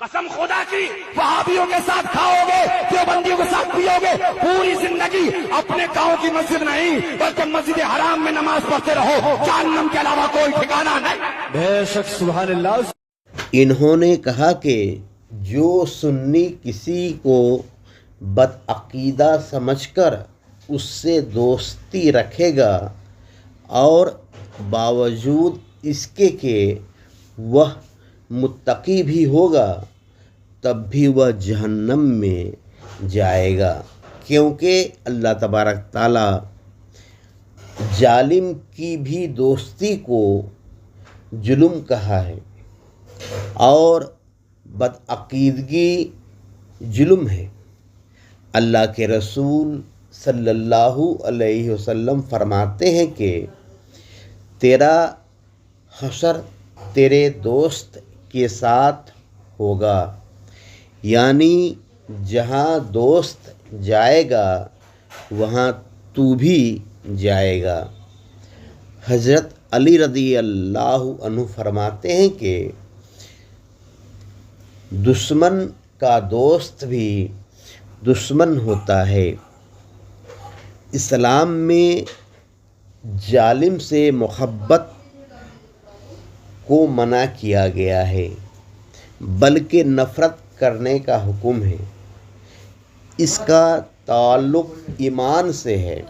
قسم خدا کی وہابیوں کے ساتھ کھاؤ گے، دیوبندیوں کے ساتھ پیو گے، پوری زندگی اپنے گاؤں کی مسجد نہیں بلکہ مسجد حرام میں نماز پڑھتے رہو، جہنم کے علاوہ کوئی ٹھکانہ نہیں۔ بے شک سبحان اللہ۔ انہوں نے کہا کہ جو سنی کسی کو بدعقیدہ سمجھ کر اس سے دوستی رکھے گا اور باوجود اس کے کہ وہ متقی بھی ہوگا تب بھی وہ جہنم میں جائے گا، کیونکہ اللہ تبارک تعالیٰ ظالم کی بھی دوستی کو ظلم کہا ہے اور بدعقیدگی ظلم ہے۔ اللہ کے رسول صلی اللہ علیہ وسلم فرماتے ہیں کہ تیرا حشر تیرے دوست کے ساتھ ہوگا، یعنی جہاں دوست جائے گا وہاں تو بھی جائے گا۔ حضرت علی رضی اللہ عنہ فرماتے ہیں کہ دشمن کا دوست بھی دشمن ہوتا ہے۔ اسلام میں ظالم سے محبت کو منع کیا گیا ہے بلکہ نفرت کرنے کا حکم ہے۔ اس کا تعلق ایمان سے ہے۔